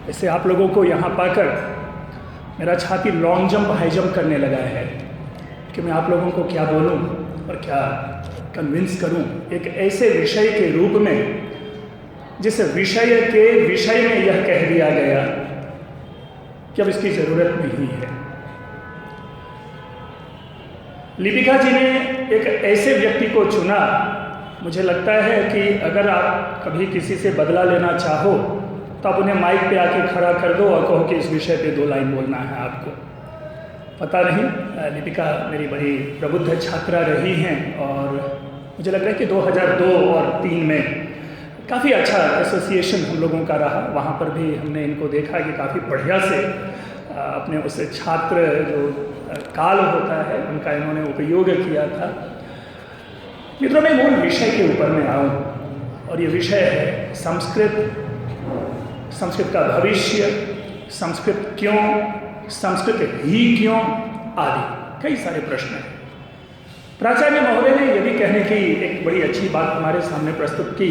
ऐसे आप लोगों को यहाँ पाकर मेरा छाती लॉन्ग जंप हाई जंप करने लगा है कि मैं आप लोगों को क्या बोलूँ और क्या कन्विंस करूँ एक ऐसे विषय के रूप में जिस विषय के विषय में यह कह दिया गया कि अब इसकी ज़रूरत नहीं है। लिपिका जी ने एक ऐसे व्यक्ति को चुना, मुझे लगता है कि अगर आप कभी किसी से बदला लेना चाहो तो आप उन्हें माइक पे आके खड़ा कर दो और कहो कि इस विषय पे 2 लाइन बोलना है आपको। पता नहीं, लिपिका मेरी बड़ी प्रबुद्ध छात्रा रही हैं और मुझे लग रहा है कि 2002 और 3 में काफ़ी अच्छा एसोसिएशन हम लोगों का रहा। वहाँ पर भी हमने इनको देखा कि काफ़ी बढ़िया से अपने उस छात्र जो काल होता है उनका इन्होंने उपयोग किया था। मित्रों, मैं मूल विषय के ऊपर में आऊँ और ये विषय है संस्कृत, संस्कृत का भविष्य, संस्कृत क्यों, संस्कृत ही क्यों आदि कई सारे प्रश्न हैं। प्राचार्य महोदय ने यह भी कहने की एक बड़ी अच्छी बात हमारे सामने प्रस्तुत की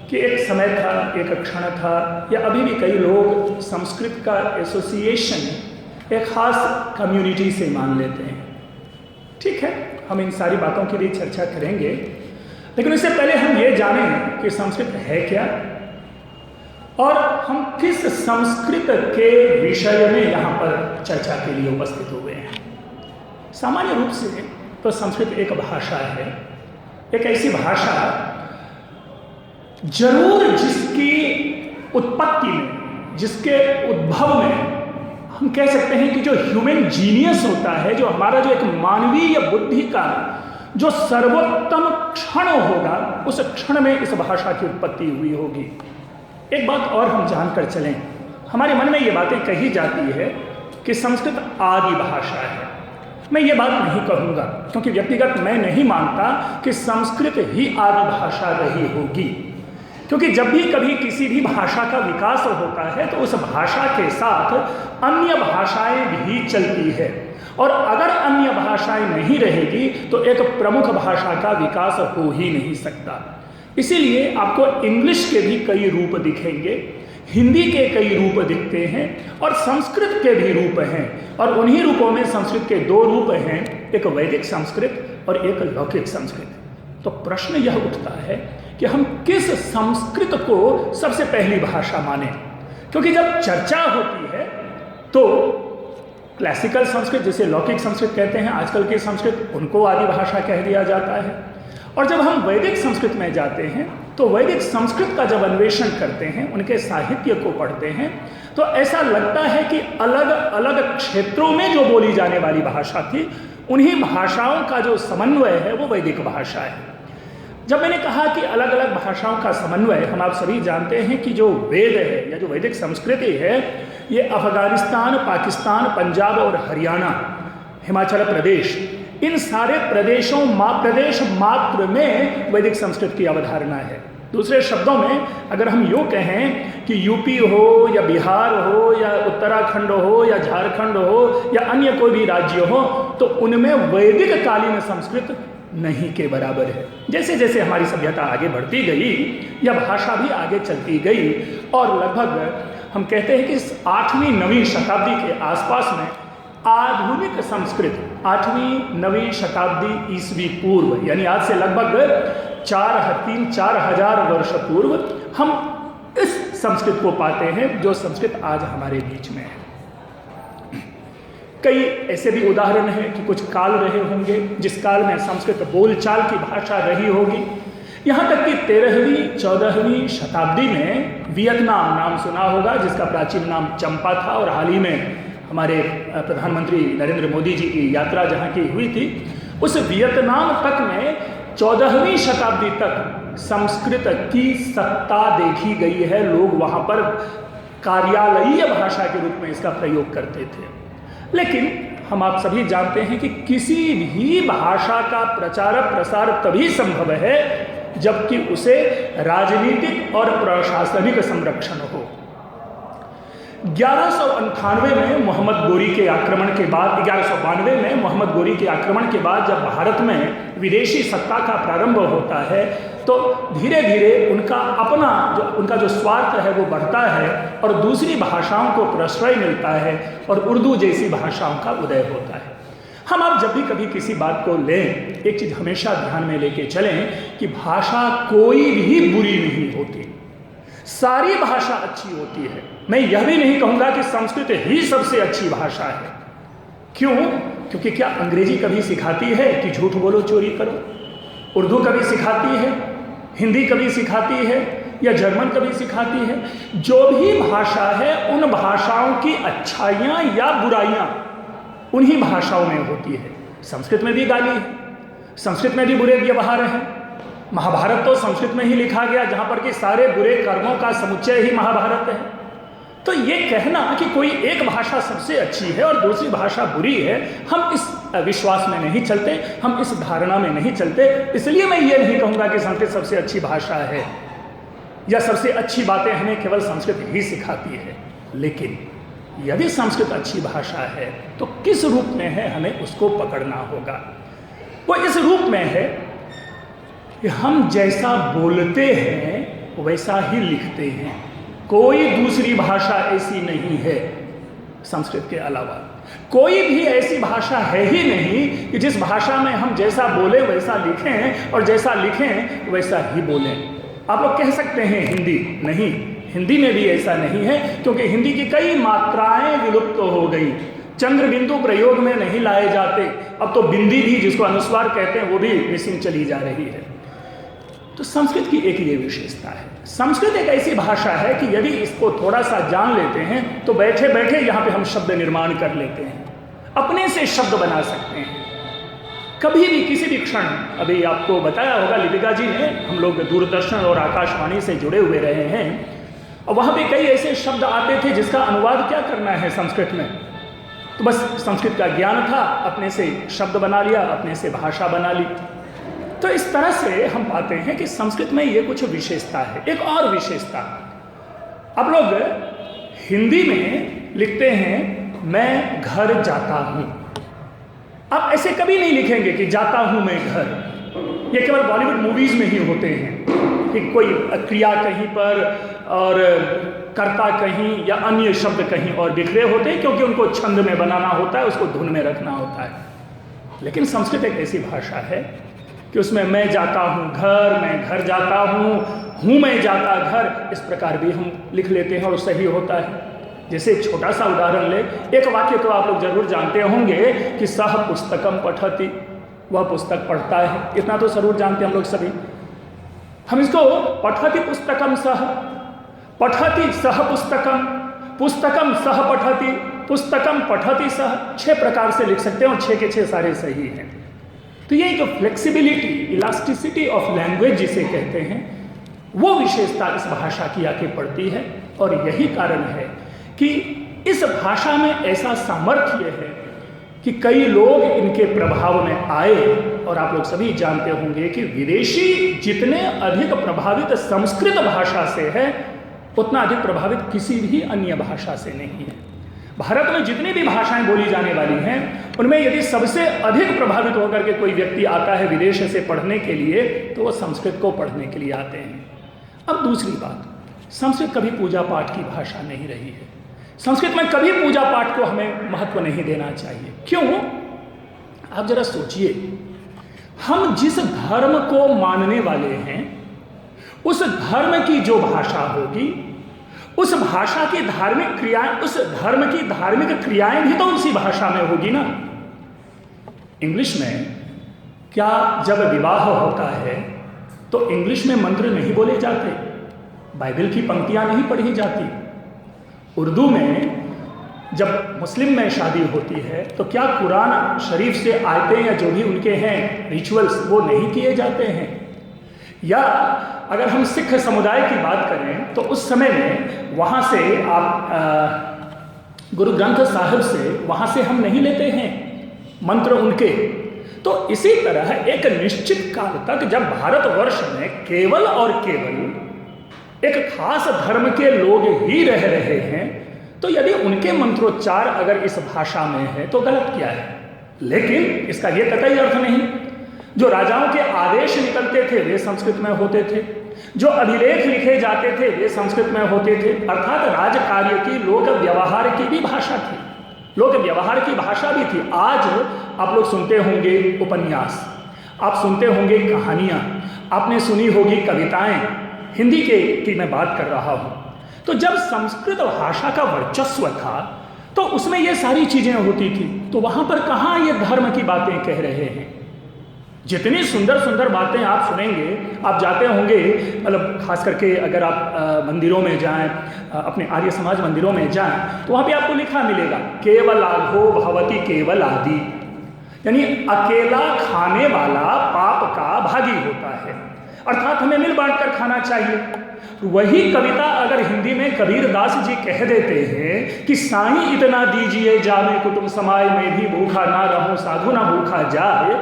कि एक समय था, एक क्षण था, या अभी भी कई लोग संस्कृत का एसोसिएशन एक खास कम्युनिटी से मान लेते हैं। ठीक है, हम इन सारी बातों की भी चर्चा करेंगे, लेकिन इससे पहले हम ये जानें कि संस्कृत है क्या और हम किस संस्कृत के विषय में यहाँ पर चर्चा के लिए उपस्थित हुए हैं। सामान्य रूप से तो संस्कृत एक भाषा है, एक ऐसी भाषा जरूर जिसकी उत्पत्ति में, जिसके उद्भव में हम कह सकते हैं कि जो ह्यूमन जीनियस होता है, जो हमारा जो एक मानवीय बुद्धि का जो सर्वोत्तम क्षण होगा, उस क्षण में इस भाषा की उत्पत्ति हुई होगी। एक बात और हम जानकर चलें, हमारे मन में ये बातें कही जाती है कि संस्कृत आदि भाषा है। मैं ये बात नहीं कहूँगा क्योंकि व्यक्तिगत मैं नहीं मानता कि संस्कृत ही आदि भाषा रही होगी, क्योंकि जब भी कभी किसी भी भाषा का विकास होता है तो उस भाषा के साथ अन्य भाषाएं भी चलती है, और अगर अन्य भाषाएं नहीं रहेगी तो एक प्रमुख भाषा का विकास हो ही नहीं सकता। इसीलिए आपको इंग्लिश के भी कई रूप दिखेंगे, हिंदी के कई रूप दिखते हैं और संस्कृत के भी रूप हैं, और उन्हीं रूपों में संस्कृत के 2 रूप हैं, एक वैदिक संस्कृत और एक लौकिक संस्कृत। तो प्रश्न यह उठता है कि हम किस संस्कृत को सबसे पहली भाषा माने, क्योंकि जब चर्चा होती है तो क्लासिकल संस्कृत, जिसे लौकिक संस्कृत कहते हैं, आजकल की संस्कृत, उनको आदि भाषा कह दिया जाता है। और जब हम वैदिक संस्कृत में जाते हैं तो वैदिक संस्कृत का जब अन्वेषण करते हैं, उनके साहित्य को पढ़ते हैं, तो ऐसा लगता है कि अलग अलग क्षेत्रों में जो बोली जाने वाली भाषा थी, उन्हीं भाषाओं का जो समन्वय है वो वैदिक भाषा है। जब मैंने कहा कि अलग अलग भाषाओं का समन्वय, हम आप सभी जानते हैं कि जो वेद है या जो वैदिक संस्कृति है, ये अफगानिस्तान, पाकिस्तान, पंजाब और हरियाणा, हिमाचल प्रदेश, इन सारे प्रदेश मात्र में वैदिक संस्कृत की अवधारणा है। दूसरे शब्दों में अगर हम यूँ कहें कि यूपी हो या बिहार हो या उत्तराखंड हो या झारखंड हो या अन्य कोई भी राज्य हो, तो उनमें वैदिक कालीन संस्कृत नहीं के बराबर है। जैसे जैसे हमारी सभ्यता आगे बढ़ती गई, यह भाषा भी आगे चलती गई, और लगभग हम कहते हैं कि 8वीं 9वीं शताब्दी के आसपास में आधुनिक संस्कृत 8वीं 9वीं शताब्दी ईस्वी पूर्व, यानी आज से लगभग 3-4 वर्ष पूर्व हम इस संस्कृत को पाते हैं जो संस्कृत आज हमारे बीच में है। कई ऐसे भी उदाहरण हैं कि कुछ काल रहे होंगे जिस काल में संस्कृत बोलचाल की भाषा रही होगी। यहाँ तक कि 13वीं-14वीं शताब्दी में वियतनाम नाम सुना होगा, जिसका प्राचीन नाम चंपा था, और हाल ही में हमारे प्रधानमंत्री नरेंद्र मोदी जी की यात्रा जहाँ की हुई थी, उस वियतनाम तक में 14वीं शताब्दी तक संस्कृत की सत्ता देखी गई है। लोग वहाँ पर कार्यालयीय भाषा के रूप में इसका प्रयोग करते थे। लेकिन हम आप सभी जानते हैं कि किसी भी भाषा का प्रचार प्रसार तभी संभव है जबकि उसे राजनीतिक और प्रशासनिक संरक्षण हो। 1198 में मोहम्मद गोरी के आक्रमण के बाद, 1192 में मोहम्मद गोरी के आक्रमण के बाद जब भारत में विदेशी सत्ता का प्रारंभ होता है तो धीरे धीरे उनका जो स्वार्थ है वो बढ़ता है और दूसरी भाषाओं को प्रश्रय मिलता है और उर्दू जैसी भाषाओं का उदय होता है। हम आप जब भी कभी किसी बात को लें, एक चीज़ हमेशा ध्यान में लेके चलें कि भाषा कोई भी बुरी नहीं होती, सारी भाषा अच्छी होती है। मैं यह भी नहीं कहूँगा कि संस्कृत ही सबसे अच्छी भाषा है। क्यों? क्योंकि क्या अंग्रेजी कभी सिखाती है कि झूठ बोलो, चोरी करो? उर्दू कभी सिखाती है? हिंदी कभी सिखाती है? या जर्मन कभी सिखाती है? जो भी भाषा है उन भाषाओं की अच्छाइयाँ या बुराइयाँ उन्हीं भाषाओं में होती है। संस्कृत में भी गाली है, संस्कृत में भी बुरे व्यवहार हैं। महाभारत तो संस्कृत में ही लिखा गया, जहाँ पर कि सारे बुरे कर्मों का समुच्चय ही महाभारत है। तो ये कहना कि कोई एक भाषा सबसे अच्छी है और दूसरी भाषा बुरी है, हम इस विश्वास में नहीं चलते, हम इस धारणा में नहीं चलते। इसलिए मैं ये नहीं कहूँगा कि संस्कृत सबसे अच्छी भाषा है या सबसे अच्छी बातें हमें केवल संस्कृत ही सिखाती है। लेकिन यदि संस्कृत अच्छी भाषा है तो किस रूप में है, हमें उसको पकड़ना होगा। वो इस रूप में है कि हम जैसा बोलते हैं वैसा ही लिखते हैं। कोई दूसरी भाषा ऐसी नहीं है संस्कृत के अलावा। कोई भी ऐसी भाषा है ही नहीं कि जिस भाषा में हम जैसा बोले वैसा लिखें और जैसा लिखें वैसा ही बोलें। आप लोग कह सकते हैं हिंदी, नहीं, हिंदी में भी ऐसा नहीं है, क्योंकि हिंदी की कई मात्राएं विलुप्त तो हो गई। चंद्र बिंदु प्रयोग में नहीं लाए जाते, अब तो बिंदी भी, जिसको अनुस्वार कहते हैं, वो भी मिसिंग चली जा रही है। तो संस्कृत की एक ये विशेषता है, संस्कृत एक ऐसी भाषा है कि यदि इसको थोड़ा सा जान लेते हैं तो बैठे बैठे यहाँ पे हम शब्द निर्माण कर लेते हैं, अपने से शब्द बना सकते हैं। कभी भी किसी भी क्षण, अभी आपको बताया होगा लिपिका जी ने, हम लोग दूरदर्शन और आकाशवाणी से जुड़े हुए रहे हैं और वहाँ पे कई ऐसे शब्द आते थे जिसका अनुवाद क्या करना है संस्कृत में, तो बस संस्कृत का ज्ञान था, अपने से शब्द बना लिया, अपने से भाषा बना ली। तो इस तरह से हम पाते हैं कि संस्कृत में ये कुछ विशेषता है। एक और विशेषता, आप लोग हिंदी में लिखते हैं मैं घर जाता हूं। आप ऐसे कभी नहीं लिखेंगे कि जाता हूं मैं घर। ये केवल बॉलीवुड मूवीज में ही होते हैं कि कोई क्रिया कहीं पर और कर्ता कहीं या अन्य शब्द कहीं और बिखरे होते हैं, क्योंकि उनको छंद में बनाना होता है, उसको धुन में रखना होता है। लेकिन संस्कृत एक ऐसी भाषा है कि उसमें मैं जाता हूँ घर, मैं घर जाता हूँ मैं जाता घर, इस प्रकार भी हम लिख लेते हैं और सही होता है। जैसे एक छोटा सा उदाहरण ले, एक वाक्य तो आप लोग जरूर जानते होंगे कि सह पुस्तकम पठति, वह पुस्तक पढ़ता है, इतना तो जरूर जानते हैं हम लोग सभी। हम इसको पठति पुस्तकम सह, पठति सह पुस्तकम, पुस्तकम सह पठति, पुस्तकम पठति सह, 6 प्रकार से लिख सकते हैं और 6 के 6 सारे सही हैं। तो ये जो फ्लेक्सिबिलिटी, इलास्टिसिटी ऑफ लैंग्वेज जिसे कहते हैं, वो विशेषता इस भाषा की आके पड़ती है। और यही कारण है कि इस भाषा में ऐसा सामर्थ्य है कि कई लोग इनके प्रभाव में आए। और आप लोग सभी जानते होंगे कि विदेशी जितने अधिक प्रभावित संस्कृत भाषा से है, उतना अधिक प्रभावित किसी भी अन्य भाषा से नहीं है। भारत में जितनी भी भाषाएं बोली जाने वाली हैं, उनमें यदि सबसे अधिक प्रभावित होकर के कोई व्यक्ति आता है विदेश से पढ़ने के लिए, तो वो संस्कृत को पढ़ने के लिए आते हैं। अब दूसरी बात, संस्कृत कभी पूजा पाठ की भाषा नहीं रही है। संस्कृत में कभी पूजा पाठ को हमें महत्व नहीं देना चाहिए। क्यों? आप जरा सोचिए, हम जिस धर्म को मानने वाले हैं, उस धर्म की जो भाषा होगी, उस भाषा की धार्मिक क्रियाएं, उस धर्म की धार्मिक क्रियाएं भी तो उसी भाषा में होगी ना। इंग्लिश में क्या जब विवाह होता है तो इंग्लिश में मंत्र नहीं बोले जाते, बाइबल की पंक्तियां नहीं पढ़ी जाती। उर्दू में जब मुस्लिम में शादी होती है तो क्या कुरान शरीफ से आयतें या जो भी उनके हैं रिचुअल्स, वो नहीं किए जाते हैं? या अगर हम सिख समुदाय की बात करें तो उस समय में वहाँ से आप गुरु ग्रंथ साहिब से, वहाँ से हम नहीं लेते हैं मंत्र उनके। तो इसी तरह एक निश्चित काल तक जब भारतवर्ष में केवल और केवल एक खास धर्म के लोग ही रह रहे हैं, तो यदि उनके मंत्रोच्चार अगर इस भाषा में है तो गलत क्या है? लेकिन इसका ये कतई अर्थ नहीं जो राजाओं के आदेश निकलते थे वे संस्कृत में होते थे, जो अभिलेख लिखे जाते थे वे संस्कृत में होते थे। अर्थात राज कार्य की, लोक व्यवहार की भी भाषा थी, लोक व्यवहार की भाषा भी थी। आज आप लोग सुनते होंगे उपन्यास, आप सुनते होंगे कहानियाँ, आपने सुनी होगी कविताएं, हिंदी की मैं बात कर रहा हूँ। तो जब संस्कृत भाषा का वर्चस्व था तो उसमें ये सारी चीज़ें होती थी, तो वहाँ पर कहाँ ये धर्म की बातें कह रहे हैं। जितनी सुंदर सुंदर बातें आप सुनेंगे, आप जाते होंगे, मतलब खास करके अगर आप मंदिरों में जाएं, अपने आर्य समाज मंदिरों में जाएं, तो वहाँ पे आपको लिखा मिलेगा केवल आघो भवति केवल आदि, यानी अकेला खाने वाला पाप का भागी होता है। अर्थात हमें मिल बांट कर खाना चाहिए। वही कविता अगर हिंदी में कबीरदास जी कह देते हैं कि साईं इतना दीजिए जामे कुटुंब समाय में भी भूखा ना रहूं साधु ना भूखा जाए,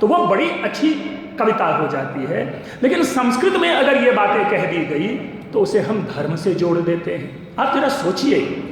तो वो बड़ी अच्छी कविता हो जाती है। लेकिन संस्कृत में अगर ये बातें कह दी गई तो उसे हम धर्म से जोड़ देते हैं। आप जरा सोचिए,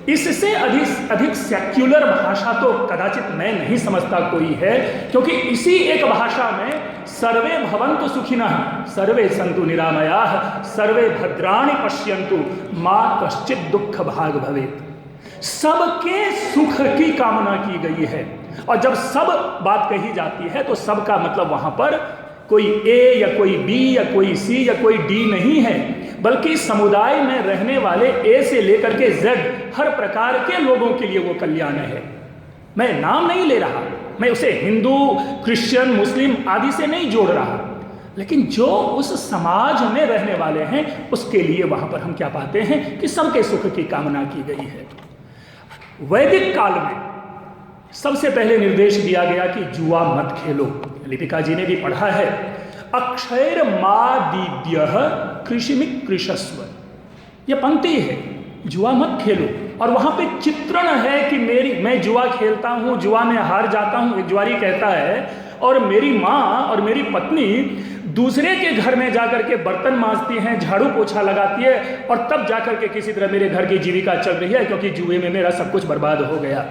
इससे अधिक सेक्युलर भाषा तो कदाचित मैं नहीं समझता कोई है, क्योंकि इसी एक भाषा में सर्वे भवन्तु सुखिनः सर्वे सन्तु निरामयाः सर्वे भद्राणि पश्यन्तु मा कश्चित् दुःख भाग भवेत्, सबके सुख की कामना की गई है। और जब सब बात कही जाती है तो सब का मतलब वहां पर कोई ए या कोई बी या कोई सी या कोई डी नहीं है, बल्कि समुदाय में रहने वाले ए से लेकर के जेड हर प्रकार के लोगों के लिए वो कल्याण है। मैं नाम नहीं ले रहा, मैं उसे हिंदू, क्रिश्चियन, मुस्लिम आदि से नहीं जोड़ रहा, लेकिन जो उस समाज में रहने वाले हैं उसके लिए वहां पर हम क्या पाते हैं कि सबके सुख की कामना की गई है। वैदिक काल में सबसे पहले निर्देश दिया गया कि जुआ मत खेलो। लिपिका जी ने भी पढ़ा है, अक्षैर मादीद्यः कृषिमिक कृषस्व, यह पंक्ति है, जुआ मत खेलो। और वहां पे चित्रण है कि मैं जुआ खेलता हूं, जुआ में हार जाता हूं। एक जुआरी कहता है, और मेरी माँ और मेरी पत्नी दूसरे के घर में जाकर के बर्तन मांजती हैं, झाड़ू पोछा लगाती है, और तब जाकर के किसी तरह मेरे घर की जीविका चल रही है, क्योंकि जुए में मेरा सब कुछ बर्बाद हो गया।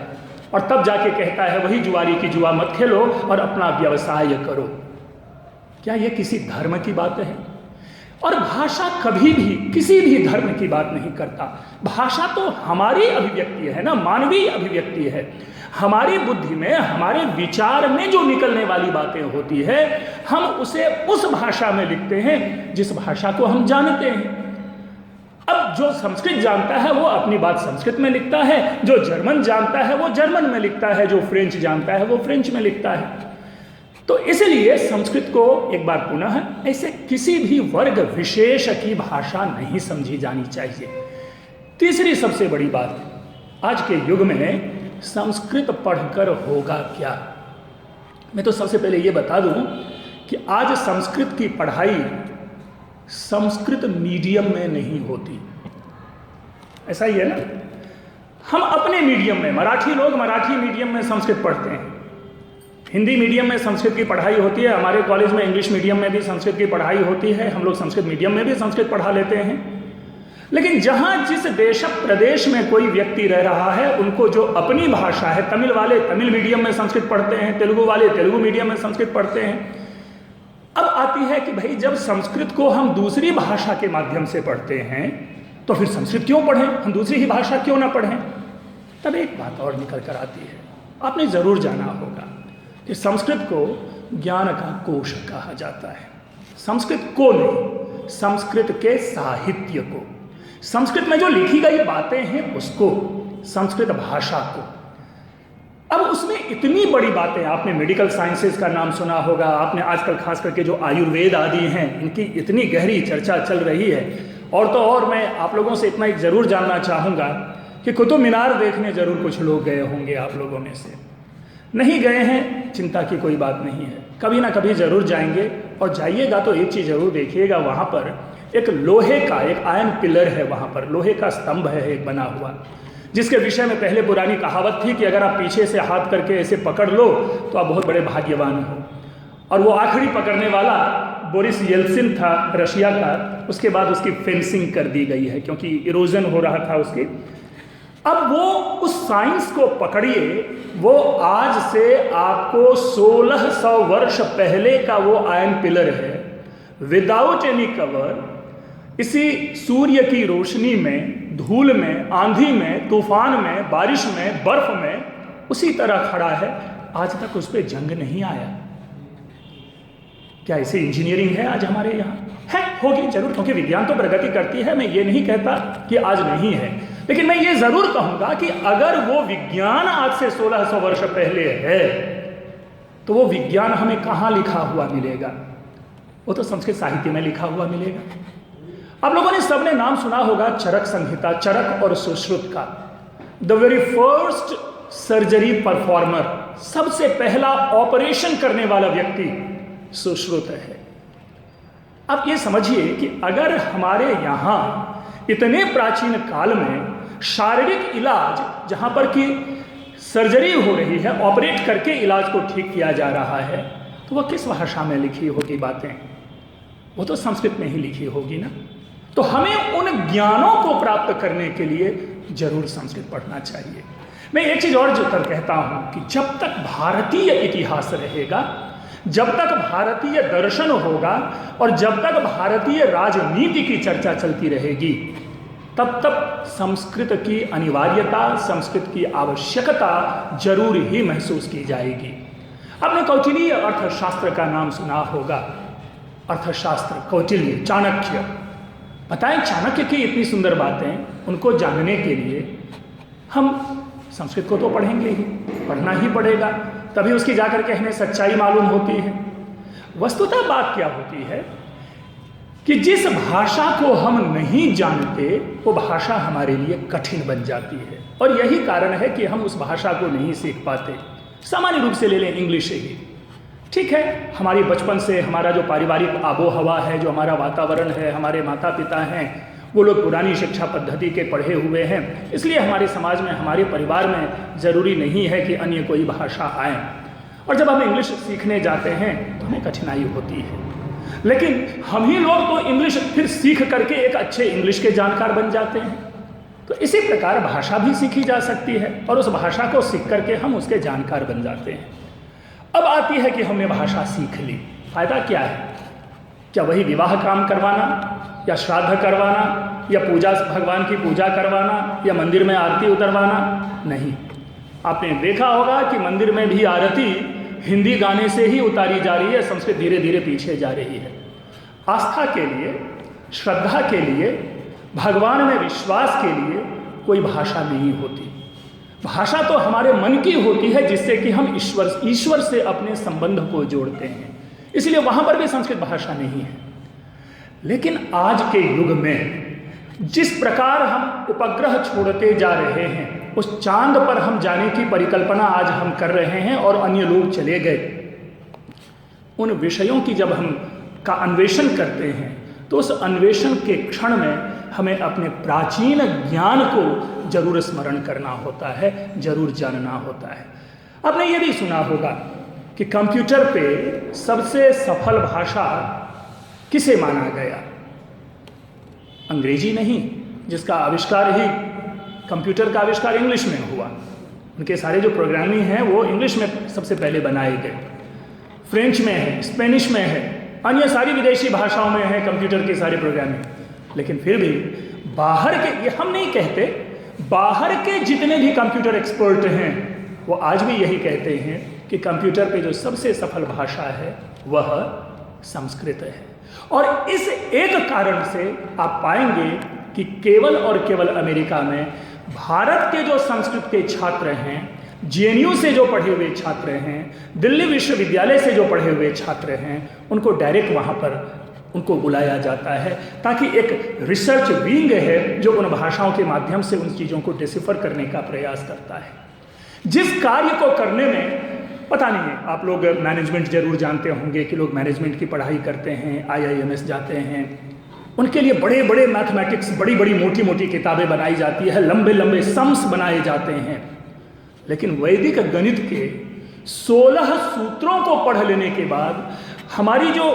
और तब जाके कहता है वही जुआरी की जुआ मत खेलो और अपना व्यवसाय करो। क्या यह किसी धर्म की बात है? और भाषा कभी भी किसी भी धर्म की बात नहीं करता। भाषा तो हमारी अभिव्यक्ति है ना, मानवीय अभिव्यक्ति है। हमारी बुद्धि में, हमारे विचार में जो निकलने वाली बातें होती है, हम उसे उस भाषा में लिखते हैं जिस भाषा को हम जानते हैं। अब जो संस्कृत जानता है वो अपनी बात संस्कृत में लिखता है, जो जर्मन जानता है वो जर्मन में लिखता है, जो फ्रेंच जानता है वो फ्रेंच में लिखता है। तो इसलिए संस्कृत को एक बार पुनः ऐसे किसी भी वर्ग विशेष की भाषा नहीं समझी जानी चाहिए। तीसरी सबसे बड़ी बात, आज के युग में संस्कृत पढ़कर होगा क्या? मैं तो सबसे पहले ये बता दूं कि आज संस्कृत की पढ़ाई संस्कृत मीडियम में नहीं होती। ऐसा ही है ना, हम अपने मीडियम में, मराठी लोग मराठी मीडियम में संस्कृत पढ़ते हैं, हिंदी मीडियम में संस्कृत की पढ़ाई होती है, हमारे कॉलेज में इंग्लिश मीडियम में भी संस्कृत की पढ़ाई होती है, हम लोग संस्कृत मीडियम में भी संस्कृत पढ़ा लेते हैं। लेकिन जहाँ जिस देश प्रदेश में कोई व्यक्ति रह रहा है, उनको जो अपनी भाषा है, तमिल वाले तमिल मीडियम में संस्कृत पढ़ते हैं, तेलुगु वाले तेलुगु मीडियम में संस्कृत पढ़ते हैं। अब आती है कि भाई जब संस्कृत को हम दूसरी भाषा के माध्यम से पढ़ते हैं तो फिर संस्कृत क्यों पढ़ें, हम दूसरी ही भाषा क्यों ना पढ़ें? तब एक बात और निकल कर आती है, आपने जरूर जाना होगा कि संस्कृत को ज्ञान का कोश कहा जाता है। संस्कृत को नहीं, संस्कृत के साहित्य को, संस्कृत में जो लिखी गई बातें हैं उसको, संस्कृत भाषा को। अब उसमें इतनी बड़ी बातें, आपने मेडिकल साइंसेस का नाम सुना होगा, आपने आजकल खास करके जो आयुर्वेद आदि हैं इनकी इतनी गहरी चर्चा चल रही है। और तो और मैं आप लोगों से इतना जरूर जानना चाहूँगा कि कुतुब मीनार देखने जरूर कुछ लोग गए होंगे आप लोगों में से। नहीं गए हैं, चिंता की कोई बात नहीं है, कभी ना कभी जरूर जाएंगे। और जाइएगा तो एक चीज़ जरूर देखिएगा, वहाँ पर एक लोहे का, एक आयरन पिलर है, वहाँ पर लोहे का स्तंभ है एक बना हुआ, जिसके विषय में पहले पुरानी कहावत थी कि अगर आप पीछे से हाथ करके ऐसे पकड़ लो तो आप बहुत बड़े भाग्यवान हो। और वो आखिरी पकड़ने वाला बोरिस येल्सिन था रशिया का, उसके बाद उसकी फेंसिंग कर दी गई है क्योंकि इरोजन हो रहा था उसकी। अब वो उस साइंस को पकड़िए, वो आज से आपको 1600 वर्ष पहले का वो आयरन पिलर है, विदाउट एनी कवर, इसी सूर्य की रोशनी में, धूल में, आंधी में, तूफान में, बारिश में, बर्फ में उसी तरह खड़ा है। आज तक उस पर जंग नहीं आया। क्या ऐसी इंजीनियरिंग है आज हमारे यहाँ? है, होगी जरूर, क्योंकि विज्ञान तो प्रगति करती है। मैं ये नहीं कहता कि आज नहीं है, लेकिन मैं ये जरूर कहूंगा कि अगर वो विज्ञान आज से 1600 वर्ष पहले है, तो वो विज्ञान हमें कहाँ लिखा हुआ मिलेगा? वो तो संस्कृत साहित्य में लिखा हुआ मिलेगा। आप लोगों ने सबने नाम सुना होगा चरक संहिता, चरक और सुश्रुत का। The very first surgery performer, सबसे पहला ऑपरेशन करने वाला व्यक्ति सुश्रुत है। आप ये समझिए कि अगर हमारे यहाँ इतने प्राचीन काल में शारीरिक इलाज, जहाँ पर कि सर्जरी हो रही है, ऑपरेट करके इलाज को ठीक किया जा रहा है, तो वह किस भाषा में लिखी होगी बातें? वो तो संस्कृत में ही लिखी होगी ना। तो हमें उन ज्ञानों को प्राप्त करने के लिए जरूर संस्कृत पढ़ना चाहिए। मैं एक चीज और जोकर कहता हूं कि जब तक भारतीय इतिहास रहेगा, जब तक भारतीय दर्शन होगा और जब तक भारतीय राजनीति की चर्चा चलती रहेगी, तब तक संस्कृत की अनिवार्यता, संस्कृत की आवश्यकता जरूर ही महसूस की जाएगी। आपने कौटिल्य अर्थशास्त्र का नाम सुना होगा। अर्थशास्त्र, कौटिल्य, चाणक्य। बताएं, चाणक्य की इतनी सुंदर बातें, उनको जानने के लिए हम संस्कृत को तो पढ़ेंगे ही, पढ़ना ही पड़ेगा, तभी उसकी जाकर के हमें सच्चाई मालूम होती है। वस्तुतः बात क्या होती है कि जिस भाषा को हम नहीं जानते, वो भाषा हमारे लिए कठिन बन जाती है, और यही कारण है कि हम उस भाषा को नहीं सीख पाते। सामान्य रूप से ले लें इंग्लिश ही, ठीक है, हमारी बचपन से हमारा जो पारिवारिक आबो हवा है, जो हमारा वातावरण है, हमारे माता पिता हैं, वो लोग पुरानी शिक्षा पद्धति के पढ़े हुए हैं, इसलिए हमारे समाज में, हमारे परिवार में ज़रूरी नहीं है कि अन्य कोई भाषा आए। और जब हम इंग्लिश सीखने जाते हैं तो हमें कठिनाई होती है, लेकिन हम ही लोग तो इंग्लिश फिर सीख करके एक अच्छे इंग्लिश के जानकार बन जाते हैं। तो इसी प्रकार भाषा भी सीखी जा सकती है, और उस भाषा को सीख करके हम उसके जानकार बन जाते हैं। अब आती है कि हमने भाषा सीख ली, फायदा क्या है? क्या वही विवाह काम करवाना, या श्राद्ध करवाना, या पूजा, भगवान की पूजा करवाना, या मंदिर में आरती उतरवाना? नहीं। आपने देखा होगा कि मंदिर में भी आरती हिंदी गाने से ही उतारी जा रही है, संस्कृत धीरे धीरे पीछे जा रही है। आस्था के लिए, श्रद्धा के लिए, भगवान में विश्वास के लिए कोई भाषा नहीं होती। भाषा तो हमारे मन की होती है, जिससे कि हम ईश्वर से अपने संबंध को जोड़ते हैं, इसलिए वहां पर भी संस्कृत भाषा नहीं है। लेकिन आज के युग में जिस प्रकार हम उपग्रह छोड़ते जा रहे हैं, उस चांद पर हम जाने की परिकल्पना आज हम कर रहे हैं और अन्य लोग चले गए, उन विषयों की जब हम का अन्वेषण करते हैं, तो उस अन्वेषण के क्षण में हमें अपने प्राचीन ज्ञान को जरूर स्मरण करना होता है, जरूर जानना होता है। आपने ये भी सुना होगा कि कंप्यूटर पे सबसे सफल भाषा किसे माना गया? अंग्रेजी नहीं, जिसका आविष्कार ही, कंप्यूटर का आविष्कार इंग्लिश में हुआ। उनके सारे जो प्रोग्रामिंग हैं वो इंग्लिश में सबसे पहले बनाए गए। फ्रेंच में है, स्पेनिश में है, अन्य सारी विदेशी भाषाओं में है कंप्यूटर के सारे प्रोग्रामिंग। लेकिन फिर भी बाहर के, ये हम नहीं कहते, बाहर के जितने भी कंप्यूटर एक्सपर्ट हैं वो आज भी यही कहते हैं कि कंप्यूटर पे जो सबसे सफल भाषा है वह संस्कृत है। और इस एक कारण से आप पाएंगे कि केवल और केवल अमेरिका में भारत के जो संस्कृत के छात्र हैं, जेएनयू से जो पढ़े हुए छात्र हैं, दिल्ली विश्वविद्यालय से जो पढ़े हुए छात्र हैं, उनको डायरेक्ट वहाँ पर उनको बुलाया जाता है, ताकि एक रिसर्च विंग है जो उन भाषाओं के माध्यम से उन चीज़ों को डिसिफर करने का प्रयास करता है। जिस कार्य को करने में, पता नहीं है, आप लोग मैनेजमेंट जरूर जानते होंगे कि लोग मैनेजमेंट की पढ़ाई करते हैं, आईआईएमएस जाते हैं, उनके लिए बड़े बड़े मैथमेटिक्स, बड़ी बड़ी मोटी मोटी किताबें बनाई जाती है, लंबे लंबे सम्स बनाए जाते हैं। लेकिन वैदिक गणित के 16 सूत्रों को पढ़ लेने के बाद हमारी जो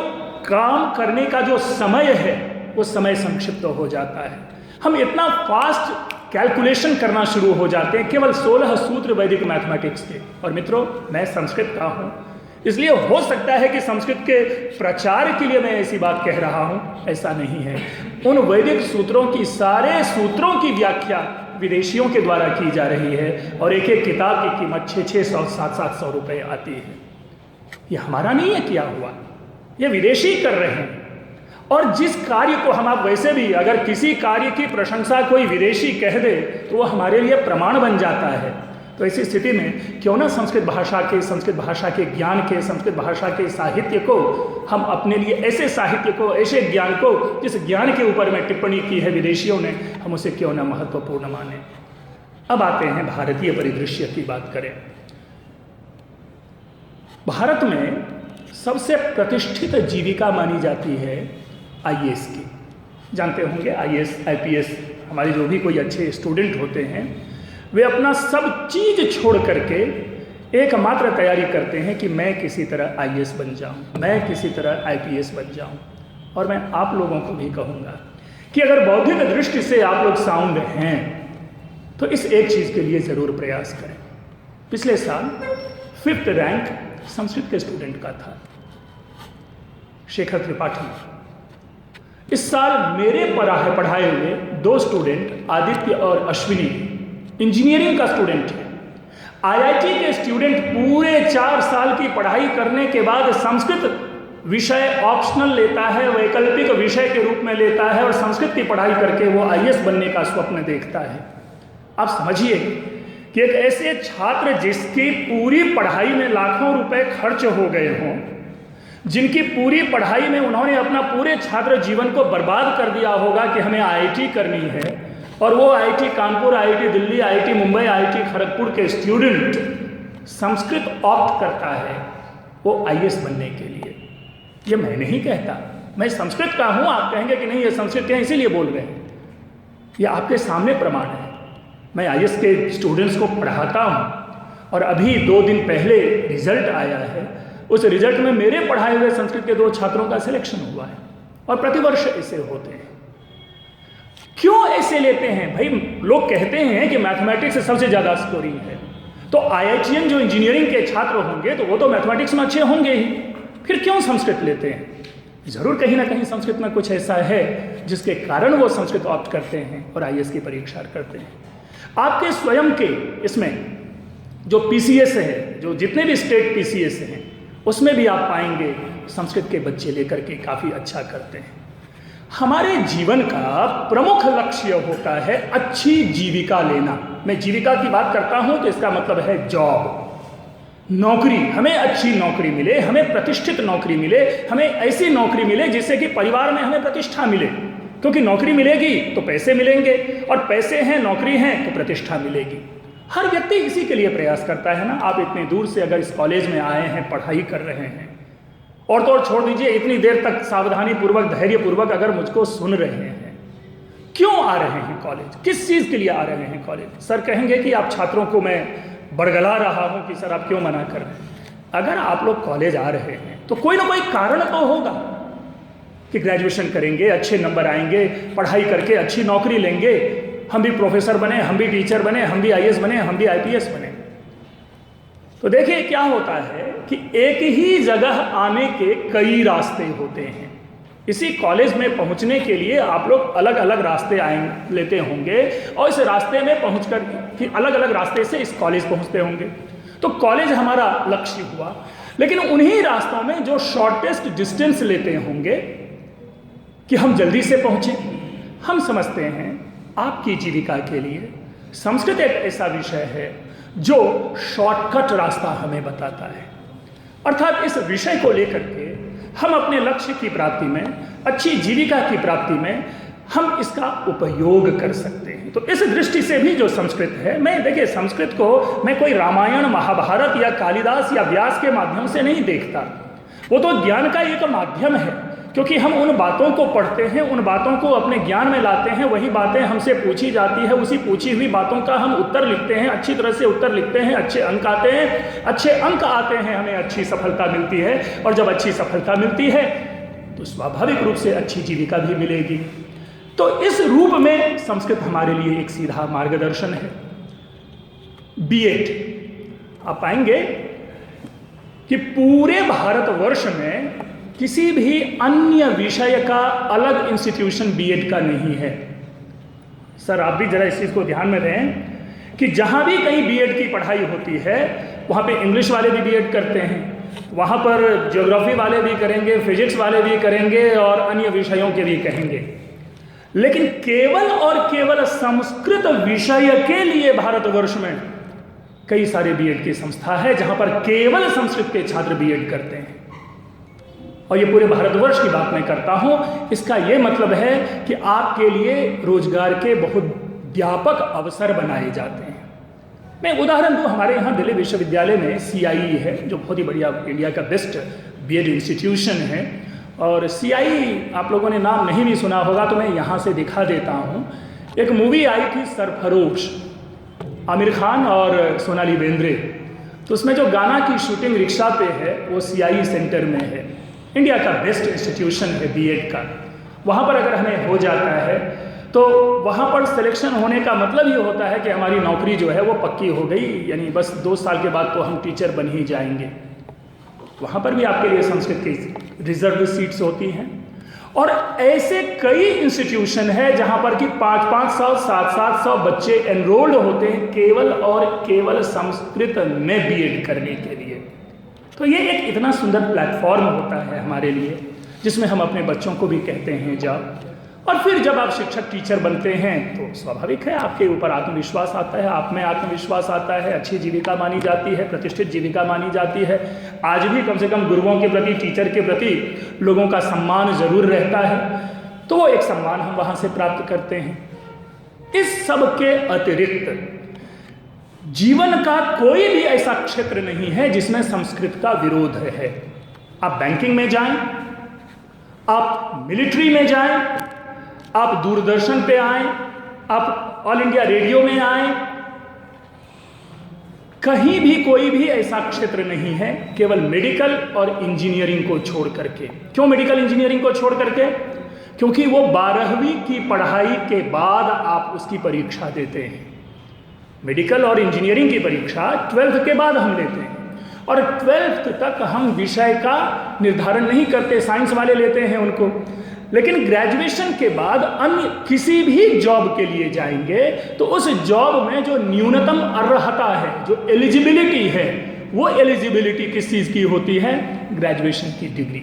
काम करने का जो समय है वो समय संक्षिप्त हो जाता है। हम इतना फास्ट कैलकुलेशन करना शुरू हो जाते हैं, केवल 16 सूत्र वैदिक मैथमेटिक्स के। और मित्रों, मैं संस्कृत का हूँ, इसलिए हो सकता है कि संस्कृत के प्रचार के लिए मैं ऐसी बात कह रहा हूँ, ऐसा नहीं है। उन वैदिक सूत्रों की, सारे सूत्रों की व्याख्या विदेशियों के द्वारा की जा रही है और एक एक किताब की कीमत 600, 700 रुपये आती है। ये हमारा नहीं है किया हुआ, ये विदेशी कर रहे हैं। और जिस कार्य को हम, आप वैसे भी अगर किसी कार्य की प्रशंसा कोई विदेशी कह दे तो वो हमारे लिए प्रमाण बन जाता है। तो ऐसी स्थिति में क्यों ना संस्कृत भाषा के ज्ञान के, संस्कृत भाषा के साहित्य को हम अपने लिए, ऐसे साहित्य को, ऐसे ज्ञान को जिस ज्ञान के ऊपर में टिप्पणी की है विदेशियों ने, हम उसे क्यों ना महत्वपूर्ण माने। अब आते हैं भारतीय परिदृश्य की बात करें। भारत में सबसे प्रतिष्ठित जीविका मानी जाती है आईएएस की। जानते होंगे आईएएस, आईपीएस, हमारे जो भी कोई अच्छे स्टूडेंट होते हैं वे अपना सब चीज छोड़ करके एकमात्र तैयारी करते हैं कि मैं किसी तरह आईएएस बन जाऊं, मैं किसी तरह आईपीएस बन जाऊं। और मैं आप लोगों को भी कहूंगा कि अगर बौद्धिक दृष्टि से आप लोग साउंड हैं तो इस एक चीज के लिए जरूर प्रयास करें। पिछले साल 5th रैंक संस्कृत के स्टूडेंट का था, शेखर त्रिपाठी। इस साल मेरे पढ़ाए हुए 2 स्टूडेंट, आदित्य और अश्विनी, इंजीनियरिंग का स्टूडेंट है। आईआईटी के स्टूडेंट पूरे 4 साल की पढ़ाई करने के बाद संस्कृत विषय ऑप्शनल लेता है, वैकल्पिक विषय के रूप में लेता है और संस्कृत की पढ़ाई करके वो आईएएस बनने का स्वप्न देखता है। आप समझिए कि एक ऐसे छात्र जिसकी पूरी पढ़ाई में लाखों रुपए खर्च हो गए हों, जिनकी पूरी पढ़ाई में उन्होंने अपना पूरे छात्र जीवन को बर्बाद कर दिया होगा कि हमें आईआईटी करनी है, और वो IIT Kanpur, IIT Delhi, IIT Mumbai, IIT Kharagpur के स्टूडेंट संस्कृत ऑप्ट करता है वो आईएएस बनने के लिए। ये मैं नहीं कहता, मैं संस्कृत का हूं। आप कहेंगे कि नहीं ये संस्कृत है इसीलिए बोल रहे हैं, ये आपके सामने प्रमाण है। मैं आईएएस के स्टूडेंट्स को पढ़ाता हूं और अभी 2 दिन पहले रिजल्ट आया है। उस रिजल्ट में मेरे पढ़ाए हुए संस्कृत के 2 छात्रों का सिलेक्शन हुआ है। और प्रतिवर्ष ऐसे होते हैं। क्यों ऐसे लेते हैं भाई? लोग कहते हैं कि मैथमेटिक्स सबसे ज़्यादा स्कोरिंग है, तो आईआईटीएन जो इंजीनियरिंग के छात्र होंगे तो वो तो मैथमेटिक्स में अच्छे होंगे ही, फिर क्यों संस्कृत लेते हैं? जरूर कहीं ना कहीं संस्कृत में कुछ ऐसा है जिसके कारण वो संस्कृत ऑप्ट करते हैं और आईएएस की परीक्षा करते हैं। आपके स्वयं के इसमें जो पीसीएस है, जो जितने भी स्टेट पीसीएस हैं, उसमें भी आप पाएंगे संस्कृत के बच्चे लेकर के काफ़ी अच्छा करते हैं। हमारे जीवन का प्रमुख लक्ष्य होता है अच्छी जीविका लेना। मैं जीविका की बात करता हूं तो इसका मतलब है जॉब, नौकरी। हमें अच्छी नौकरी मिले, हमें प्रतिष्ठित नौकरी मिले, हमें ऐसी नौकरी मिले जिससे कि परिवार में हमें प्रतिष्ठा मिले, क्योंकि नौकरी मिलेगी तो पैसे मिलेंगे, और पैसे हैं, नौकरी है तो प्रतिष्ठा मिलेगी। हर व्यक्ति इसी के लिए प्रयास करता है ना। आप इतने दूर से अगर इस कॉलेज में आए हैं, पढ़ाई कर रहे हैं, और तो और छोड़ दीजिए, इतनी देर तक सावधानी पूर्वक, धैर्य पूर्वक अगर मुझको सुन रहे हैं, क्यों आ रहे हैं कॉलेज? किस चीज़ के लिए आ रहे हैं कॉलेज? सर कहेंगे कि आप छात्रों को मैं बरगला रहा हूं कि सर आप क्यों मना कर रहे हैं। अगर आप लोग कॉलेज आ रहे हैं तो कोई ना कोई कारण तो होगा कि ग्रेजुएशन करेंगे, अच्छे नंबर आएंगे, पढ़ाई करके अच्छी नौकरी लेंगे, हम भी प्रोफेसर बने, हम भी टीचर बने, हम भी आईएएस बने, हम भी आईपीएस बने। तो देखिए क्या होता है कि एक ही जगह आने के कई रास्ते होते हैं। इसी कॉलेज में पहुंचने के लिए आप लोग अलग अलग रास्ते लेते होंगे, और इस रास्ते में पहुंचकर फिर अलग अलग रास्ते से इस कॉलेज पहुंचते होंगे। तो कॉलेज हमारा लक्ष्य हुआ, लेकिन उन्हीं रास्तों में जो शॉर्टेस्ट डिस्टेंस लेते होंगे कि हम जल्दी से पहुंचे। हम समझते हैं आपकी जीविका के लिए संस्कृत एक ऐसा विषय है जो शॉर्टकट रास्ता हमें बताता है। अर्थात इस विषय को लेकर के हम अपने लक्ष्य की प्राप्ति में, अच्छी जीविका की प्राप्ति में हम इसका उपयोग कर सकते हैं। तो इस दृष्टि से भी जो संस्कृत है, मैं देखिए संस्कृत को मैं कोई रामायण, महाभारत या कालिदास या व्यास के माध्यम से नहीं देखता। वो तो ज्ञान का एक माध्यम है, क्योंकि हम उन बातों को पढ़ते हैं, उन बातों को अपने ज्ञान में लाते हैं, वही बातें हमसे पूछी जाती है, उसी पूछी हुई बातों का हम उत्तर लिखते हैं, अच्छी तरह से उत्तर लिखते हैं, अच्छे अंक आते हैं, अच्छे अंक आते हैं, हमें अच्छी सफलता मिलती है, और जब अच्छी सफलता मिलती है तो स्वाभाविक रूप से अच्छी जीविका भी मिलेगी। तो इस रूप में संस्कृत हमारे लिए एक सीधा मार्गदर्शन है। बीएड आप पाएंगे कि पूरे भारतवर्ष में किसी भी अन्य विषय का अलग इंस्टीट्यूशन बीएड का नहीं है। सर आप भी जरा इस चीज़ को ध्यान में रहें कि जहाँ भी कहीं बीएड की पढ़ाई होती है वहाँ पे इंग्लिश वाले भी बीएड करते हैं, वहाँ पर ज्योग्राफी वाले भी करेंगे, फिजिक्स वाले भी करेंगे और अन्य विषयों के भी कहेंगे। लेकिन केवल और केवल संस्कृत विषय के लिए भारतवर्ष में कई सारे बीएड की संस्था है जहाँ पर केवल संस्कृत के छात्र बीएड करते हैं। और ये पूरे भारतवर्ष की बात मैं करता हूँ। इसका ये मतलब है कि आपके लिए रोजगार के बहुत व्यापक अवसर बनाए जाते हैं। मैं उदाहरण दूँ, हमारे यहाँ दिल्ली विश्वविद्यालय में CIE है जो बहुत ही बढ़िया इंडिया का बेस्ट बीएड इंस्टीट्यूशन है। और CIE आप लोगों ने नाम नहीं भी सुना होगा तो मैं यहाँ से दिखा देता हूँ। एक मूवी आई थी सरफरोश, आमिर खान और सोनाली बेंद्रे, तो उसमें जो गाना की शूटिंग रिक्शा पे है वो CIE सेंटर में है। इंडिया का बेस्ट इंस्टीट्यूशन है बीएड का। वहाँ पर अगर हमें हो जाता है तो वहाँ पर सिलेक्शन होने का मतलब ये होता है कि हमारी नौकरी जो है वो पक्की हो गई, यानी बस 2 साल के बाद तो हम टीचर बन ही जाएंगे। वहाँ पर भी आपके लिए संस्कृत की रिजर्व सीट्स होती हैं। और ऐसे कई इंस्टीट्यूशन है जहाँ पर कि 500-500 700 बच्चे एनरोल्ड होते हैं केवल और केवल संस्कृत में बीएड करने के लिए। तो ये एक इतना सुंदर प्लेटफॉर्म होता है हमारे लिए जिसमें हम अपने बच्चों को भी कहते हैं जाओ। और फिर जब आप शिक्षक टीचर बनते हैं तो स्वाभाविक है आपके ऊपर आत्मविश्वास आता है, आप में आत्मविश्वास आता है, अच्छी जीविका मानी जाती है, प्रतिष्ठित जीविका मानी जाती है। आज भी कम से कम गुरुओं के प्रति, टीचर के प्रति लोगों का सम्मान जरूर रहता है, तो वो एक सम्मान हम वहाँ से प्राप्त करते हैं। इस सब के अतिरिक्त जीवन का कोई भी ऐसा क्षेत्र नहीं है जिसमें संस्कृत का विरोध है। आप बैंकिंग में जाएं, आप मिलिट्री में जाएं, आप दूरदर्शन पे आएं, आप ऑल इंडिया रेडियो में आएं, कहीं भी कोई भी ऐसा क्षेत्र नहीं है केवल मेडिकल और इंजीनियरिंग को छोड़ करके। क्यों मेडिकल इंजीनियरिंग को छोड़ करके? क्योंकि वो 12वीं की पढ़ाई के बाद आप उसकी परीक्षा देते हैं। मेडिकल और इंजीनियरिंग की परीक्षा 12th के बाद हम लेते हैं और 12th तक हम विषय का निर्धारण नहीं करते, साइंस वाले लेते हैं उनको। लेकिन ग्रेजुएशन के बाद अन्य किसी भी जॉब के लिए जाएंगे तो उस जॉब में जो न्यूनतम अर्हता है, जो एलिजिबिलिटी है, वो एलिजिबिलिटी किस चीज़ की होती है? ग्रेजुएशन की डिग्री।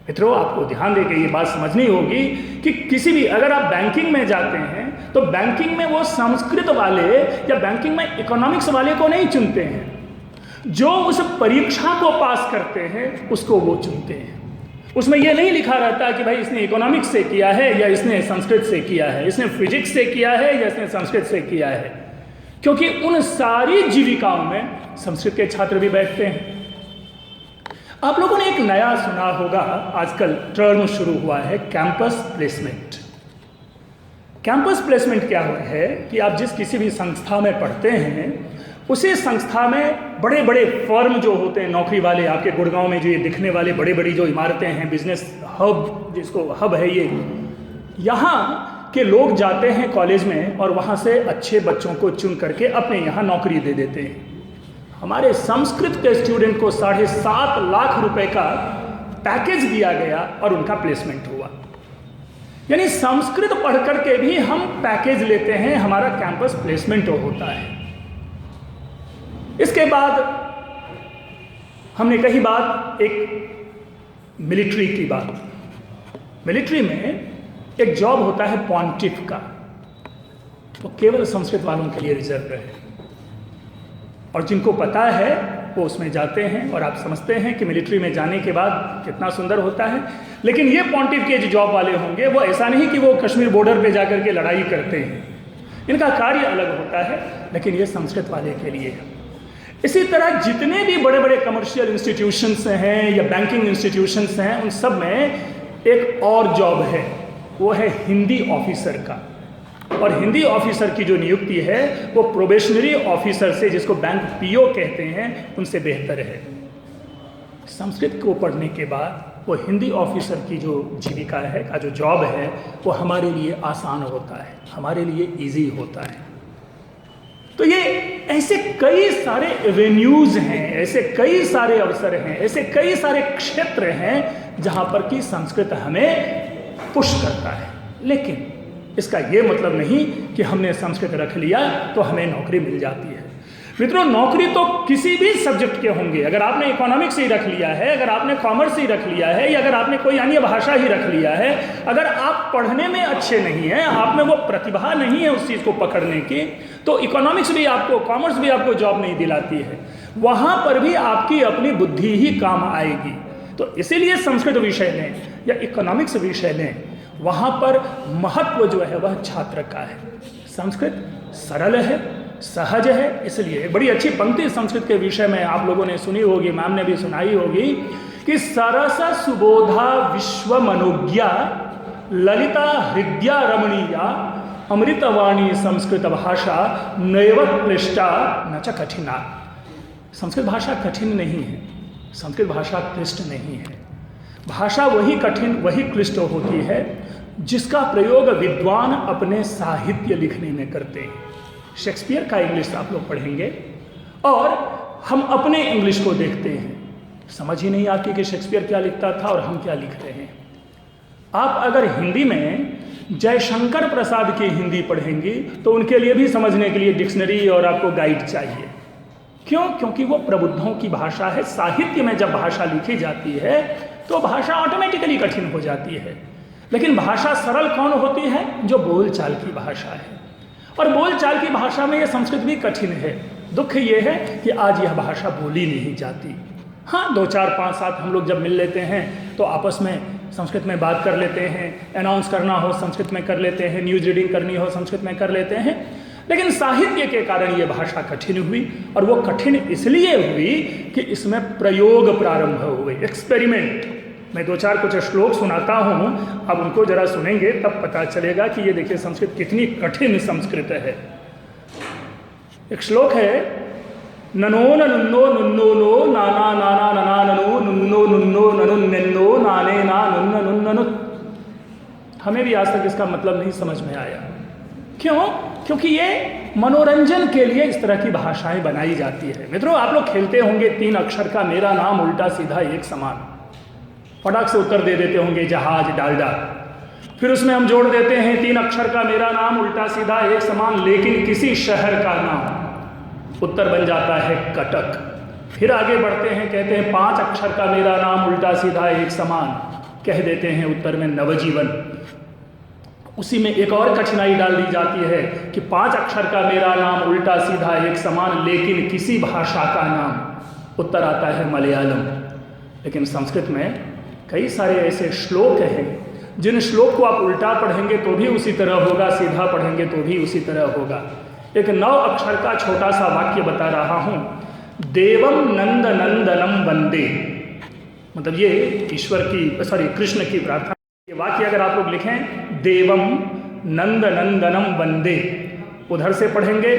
मित्रों आपको ध्यान देकर ये बात समझनी होगी कि किसी भी, अगर आप बैंकिंग में जाते हैं तो बैंकिंग में वो संस्कृत वाले या बैंकिंग में इकोनॉमिक्स वाले को नहीं चुनते हैं, जो उस परीक्षा को पास करते हैं उसको वो चुनते हैं। उसमें यह नहीं लिखा रहता कि भाई इसने इकोनॉमिक्स से किया है या इसने संस्कृत से किया है, इसने फिजिक्स से किया है या इसने संस्कृत से किया है, क्योंकि उन सारी जीविकाओं में संस्कृत के छात्र भी बैठते हैं। आप लोगों ने एक नया सुना होगा, आजकल टर्म शुरू हुआ है, कैंपस प्लेसमेंट। कैंपस प्लेसमेंट क्या है कि आप जिस किसी भी संस्था में पढ़ते हैं उसी संस्था में बड़े बड़े फर्म जो होते हैं नौकरी वाले, आपके गुड़गांव में जो ये दिखने वाले बड़ी बड़ी जो इमारतें हैं, बिजनेस हब जिसको हब है, ये यहाँ के लोग जाते हैं कॉलेज में और वहाँ से अच्छे बच्चों को चुन करके अपने यहाँ नौकरी दे देते हैं। हमारे संस्कृत के स्टूडेंट को 7.5 लाख रुपए का पैकेज दिया गया और उनका प्लेसमेंट हुआ। यानी संस्कृत पढ़ करके भी हम पैकेज लेते हैं, हमारा कैंपस प्लेसमेंट होता है। इसके बाद हमने कही बात एक मिलिट्री की बात। मिलिट्री में एक जॉब होता है पॉन्टिफ का, वो केवल संस्कृत वालों के लिए रिजर्व है और जिनको पता है वो उसमें जाते हैं। और आप समझते हैं कि मिलिट्री में जाने के बाद कितना सुंदर होता है। लेकिन ये पॉन्टिफ के जो जॉब वाले होंगे वो ऐसा नहीं कि वो कश्मीर बॉर्डर पे जाकर के लड़ाई करते हैं, इनका कार्य अलग होता है, लेकिन ये संस्कृत वाले के लिए है। इसी तरह जितने भी बड़े बड़े कमर्शियल इंस्टीट्यूशंस हैं या बैंकिंग इंस्टीट्यूशंस हैं, उन सब में एक और जॉब है, वो है हिंदी ऑफिसर का। और हिंदी ऑफिसर की जो नियुक्ति है वो प्रोबेशनरी ऑफिसर से, जिसको बैंक PO कहते हैं, उनसे बेहतर है। संस्कृत को पढ़ने के बाद वो हिंदी ऑफिसर की जो जीविका है का जो जॉब है वो हमारे लिए आसान होता है, हमारे लिए इजी होता है। तो ये ऐसे कई सारे एवेन्यूज हैं, ऐसे कई सारे अवसर हैं, ऐसे कई सारे क्षेत्र हैं जहाँ पर कि संस्कृत हमें पुश करता है। लेकिन इसका ये मतलब नहीं कि हमने संस्कृत रख लिया तो हमें नौकरी मिल जाती है। मित्रों, नौकरी तो किसी भी सब्जेक्ट के होंगे। अगर आपने इकोनॉमिक्स ही रख लिया है, अगर आपने कॉमर्स ही रख लिया है, या अगर आपने कोई अन्य भाषा ही रख लिया है, अगर आप पढ़ने में अच्छे नहीं हैं, आप में वो प्रतिभा नहीं है उस चीज़ को पकड़ने की, तो इकोनॉमिक्स भी आपको, कॉमर्स भी आपको जॉब नहीं दिलाती है। वहाँ पर भी आपकी अपनी बुद्धि ही काम आएगी। तो इसीलिए संस्कृत विषय लें या इकोनॉमिक्स विषय लें, वहाँ पर महत्व जो है वह छात्र का है। संस्कृत सरल है, सहज है। इसलिए एक बड़ी अच्छी पंक्ति संस्कृत के विषय में आप लोगों ने सुनी होगी, मैम ने भी सुनाई होगी कि सरस सुबोधा विश्व मनोज्ञा ललिता हृदया रमणीया अमृतवाणी संस्कृत भाषा नैव क्लिष्टा न च कठिना। संस्कृत भाषा कठिन नहीं है, संस्कृत भाषा क्लिष्ट नहीं है। भाषा वही कठिन, वही क्लिष्ट होती है जिसका प्रयोग विद्वान अपने साहित्य लिखने में करते हैं। शेक्सपियर का इंग्लिश आप लोग पढ़ेंगे और हम अपने इंग्लिश को देखते हैं, समझ ही नहीं आती कि शेक्सपियर क्या लिखता था और हम क्या लिख रहे हैं। आप अगर हिंदी में जयशंकर प्रसाद की हिंदी पढ़ेंगी तो उनके लिए भी समझने के लिए डिक्शनरी और आपको गाइड चाहिए। क्यों? क्योंकि वो प्रबुद्धों की भाषा है। साहित्य में जब भाषा लिखी जाती है तो भाषा ऑटोमेटिकली कठिन हो जाती है। लेकिन भाषा सरल कौन होती है? जो बोलचाल की भाषा है। और बोलचाल की भाषा में यह संस्कृत भी कठिन है। दुख ये है कि आज यह भाषा बोली नहीं जाती। हाँ, 2 4 5 7 हम लोग जब मिल लेते हैं तो आपस में संस्कृत में बात कर लेते हैं, अनाउंस करना हो संस्कृत में कर लेते हैं, न्यूज़ रीडिंग करनी हो संस्कृत में कर लेते हैं। लेकिन साहित्य के कारण ये भाषा कठिन हुई, और वो कठिन इसलिए हुई कि इसमें प्रयोग प्रारंभ हुए, एक्सपेरिमेंट। मैं 2 4 कुछ श्लोक सुनाता हूँ, अब उनको जरा सुनेंगे तब पता चलेगा कि ये देखिए संस्कृत कितनी कठिन संस्कृत है। एक श्लोक है, ननो ननुन्नो नुन्नो नो नाना नाना नना ननो नुन्नो नुन्नो ननुन्नो नाने ना नुन्न नुन्न। हमें भी आज तक इसका मतलब नहीं समझ में आया। क्यों? क्योंकि ये मनोरंजन के लिए इस तरह की भाषाएं बनाई जाती है। मित्रों, आप लोग खेलते होंगे 3 अक्षर का मेरा नाम उल्टा सीधा एक समान, फटाक से उत्तर दे देते होंगे जहाज डालडा। फिर उसमें हम जोड़ देते हैं 3 अक्षर का मेरा नाम उल्टा सीधा एक समान लेकिन किसी शहर का नाम, उत्तर बन जाता है कटक। फिर आगे बढ़ते हैं, कहते हैं 5 अक्षर का मेरा नाम उल्टा सीधा एक समान, कह देते हैं उत्तर में नवजीवन। उसी में एक और कठिनाई डाल दी जाती है कि 5 अक्षर का मेरा नाम उल्टा सीधा एक समान लेकिन किसी भाषा का नाम, उत्तर आता है मलयालम। लेकिन संस्कृत में कई सारे ऐसे श्लोक हैं जिन श्लोक को आप उल्टा पढ़ेंगे तो भी उसी तरह होगा, सीधा पढ़ेंगे तो भी उसी तरह होगा। एक 9 अक्षर का छोटा सा वाक्य बता रहा हूँ, देवम नंद नंदनम वंदे, मतलब ये ईश्वर की, सॉरी कृष्ण की प्रार्थना। ये वाक्य अगर आप लोग लिखें, देवम नंद नंदनम वंदे, उधर से पढ़ेंगे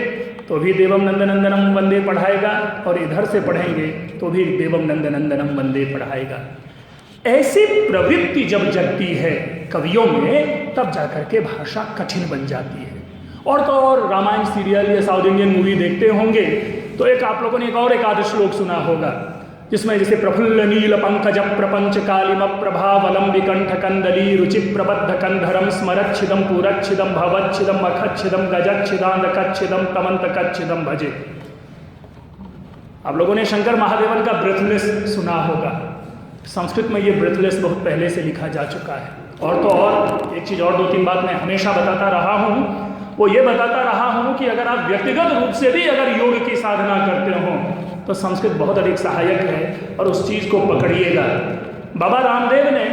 तो भी देवम नंद नंदनम वंदे पढ़ाएगा, और इधर से पढ़ेंगे तो भी देवम नंद नंदनम वंदे पढ़ाएगा। ऐसी प्रवृत्ति जब जगती है कवियों में, तब जाकर के भाषा कठिन बन जाती है। और तो और रामायण सीरियल या साउथ इंडियन मूवी देखते होंगे तो एक आप लोगों ने एक आध श्लोक सुना होगा जिसमें जैसे प्रफुल्ल नील पंकज प्रपंच कालिम प्रभावलम विकंठ कंदली रुचि प्रबद्ध कंधरम स्मरच्छिदम पूरच्छिदम भवच्छिदम मखच्छिदम गजच्छिदांधकच्छिदम तमंतकच्छिदम भजे। आप लोगों ने शंकर महादेवन का ब्रेथलेस सुना होगा। संस्कृत में ये ब्रेथलेस बहुत पहले से लिखा जा चुका है। और तो और एक चीज़ और 2-3 बात मैं हमेशा बताता रहा हूँ, वो ये बताता रहा हूँ कि अगर आप व्यक्तिगत रूप से भी अगर योग की साधना करते हो तो संस्कृत बहुत अधिक सहायक है, और उस चीज़ को पकड़िएगा। बाबा रामदेव ने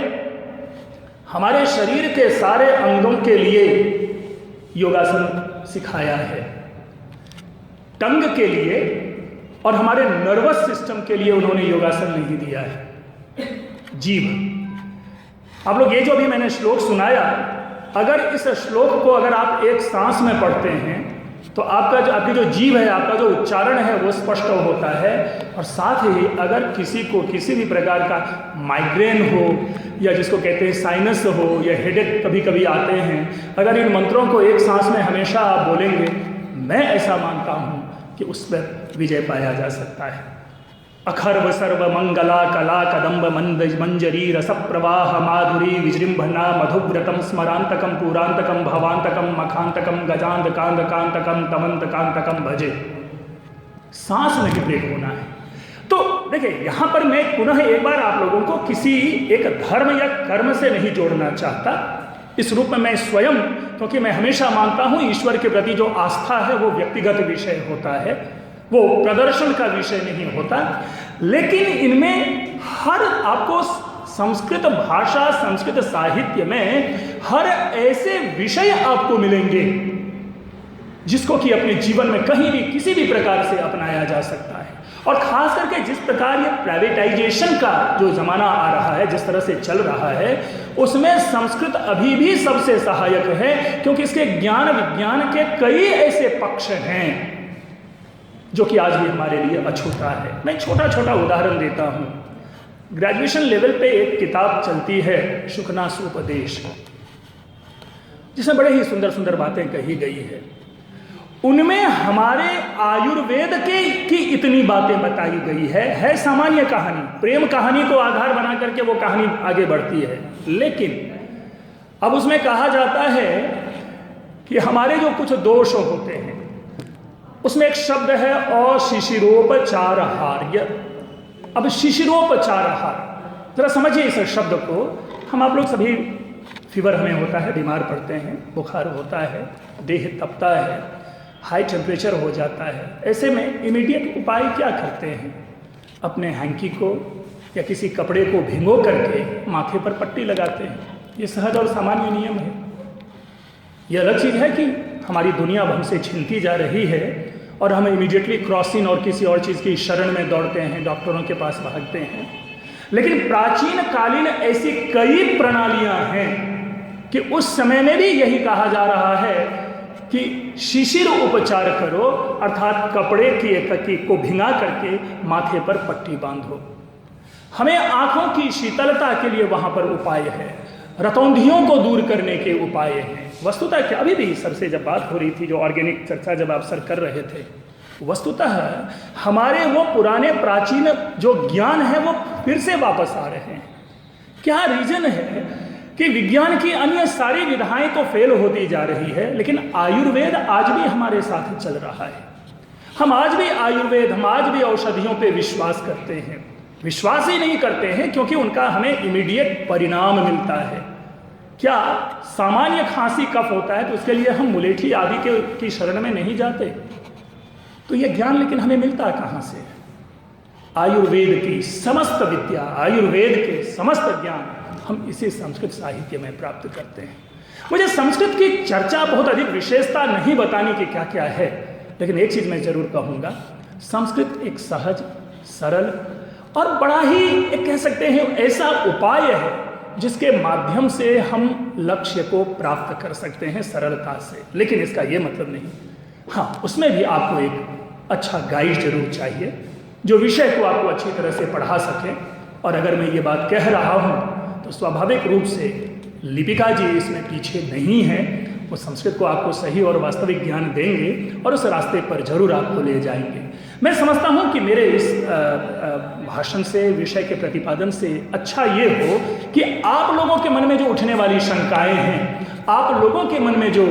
हमारे शरीर के सारे अंगों के लिए योगासन सिखाया है, टंग के लिए और हमारे नर्वस सिस्टम के लिए उन्होंने योगासन नहीं दिया है। जीभ, आप लोग ये जो भी मैंने श्लोक सुनाया, अगर इस श्लोक को अगर आप एक सांस में पढ़ते हैं तो आपकी जो जीव है, आपका जो उच्चारण है वो स्पष्ट होता है। और साथ ही अगर किसी को किसी भी प्रकार का माइग्रेन हो या जिसको कहते हैं साइनस हो या हेडेक कभी कभी आते हैं, अगर इन मंत्रों को एक सांस में हमेशा आप बोलेंगे, मैं ऐसा मानता हूँ कि उस पर विजय पाया जा सकता है। अखर्व सर्व मंगला कला कदम्ब मंद मंजरी रस प्रवाह माधुरी विजृंभना मधुव्रतम स्मरांतकम पुरांतकम भवांतकम मखांतकम गजांत कांत कांतकम तमंत कांतकम भजे। सांस नहीं ब्रेक होना है। तो देखिए, यहाँ पर मैं पुनः एक बार आप लोगों को किसी एक धर्म या कर्म से नहीं जोड़ना चाहता। इस रूप में मैं स्वयं, क्योंकि मैं हमेशा मानता हूँ ईश्वर के प्रति जो आस्था है वो व्यक्तिगत विषय होता है, वो प्रदर्शन का विषय नहीं होता। लेकिन इनमें हर आपको संस्कृत भाषा, संस्कृत साहित्य में हर ऐसे विषय आपको मिलेंगे जिसको कि अपने जीवन में कहीं भी किसी भी प्रकार से अपनाया जा सकता है। और खास करके जिस प्रकार ये प्राइवेटाइजेशन का जो जमाना आ रहा है, जिस तरह से चल रहा है, उसमें संस्कृत अभी भी सबसे सहायक है, क्योंकि इसके ज्ञान विज्ञान के कई ऐसे पक्ष हैं जो कि आज भी हमारे लिए अछूता है। मैं छोटा छोटा उदाहरण देता हूँ। ग्रेजुएशन लेवल पे एक किताब चलती है शुकनासोपदेश, जिसमें बड़े ही सुंदर सुंदर बातें कही गई है। उनमें हमारे आयुर्वेद की इतनी बातें बताई गई है सामान्य कहानी, प्रेम कहानी को आधार बना करके वो कहानी आगे बढ़ती है। लेकिन अब उसमें कहा जाता है कि हमारे जो कुछ दोष होते हैं, उसमें एक शब्द है अशिशिरोपचारहार्य। अब शिशिरोपचारहार, जरा समझिए इस शब्द को। हम आप लोग सभी, फीवर हमें होता है, बीमार पड़ते हैं, बुखार होता है, देह तपता है, हाई टेम्परेचर हो जाता है। ऐसे में इमीडिएट उपाय क्या करते हैं? अपने हैंकी को या किसी कपड़े को भिगो करके माथे पर पट्टी लगाते हैं। ये सहज और सामान्य नियम है। ये अलग चीज़ है कि हमारी दुनिया अब हमसे छीनती जा रही है और हम इमीडिएटली क्रॉसिन और किसी और चीज़ की शरण में दौड़ते हैं, डॉक्टरों के पास भागते हैं। लेकिन प्राचीन कालीन ऐसी कई प्रणालियां हैं कि उस समय में भी यही कहा जा रहा है कि शिशिर उपचार करो, अर्थात कपड़े को भिंगा करके माथे पर पट्टी बांधो। हमें आंखों की शीतलता के लिए वहां पर उपाय है, रतौंधियों को दूर करने के उपाय हैं। वस्तुतः क्या, अभी भी सर से जब बात हो रही थी, जो ऑर्गेनिक चर्चा जब आप सर कर रहे थे, वस्तुतः हमारे वो पुराने प्राचीन जो ज्ञान है वो फिर से वापस आ रहे हैं। क्या रीजन है कि विज्ञान की अन्य सारी विधाएं तो फेल होती जा रही है, लेकिन आयुर्वेद आज भी हमारे साथ चल रहा है। हम आज भी आयुर्वेद, हम आज भी औषधियों पे विश्वास करते हैं। विश्वास ही नहीं करते हैं क्योंकि उनका हमें इमीडिएट परिणाम मिलता है। क्या सामान्य खांसी कफ होता है तो उसके लिए हम मुलेठी आदि की शरण में नहीं जाते? तो ये ज्ञान लेकिन हमें मिलता कहाँ से? आयुर्वेद की समस्त विद्या, आयुर्वेद के समस्त ज्ञान हम इसी संस्कृत साहित्य में प्राप्त करते हैं। मुझे संस्कृत की चर्चा बहुत अधिक विशेषता नहीं बताने की क्या क्या है, लेकिन एक चीज़ मैं जरूर कहूँगा, संस्कृत एक सहज, सरल और बड़ा ही एक कह सकते हैं ऐसा उपाय है जिसके माध्यम से हम लक्ष्य को प्राप्त कर सकते हैं सरलता से। लेकिन इसका ये मतलब नहीं, हाँ, उसमें भी आपको एक अच्छा गाइड जरूर चाहिए जो विषय को आपको अच्छी तरह से पढ़ा सके। और अगर मैं ये बात कह रहा हूँ तो स्वाभाविक रूप से लिपिका जी इसमें पीछे नहीं है। वो संस्कृत को आपको सही और वास्तविक ज्ञान देंगे और उस रास्ते पर जरूर आपको ले जाएंगे। मैं समझता हूँ कि मेरे इस भाषण से, विषय के प्रतिपादन से अच्छा ये हो कि आप लोगों के मन में जो उठने वाली शंकाएं हैं, आप लोगों के मन में जो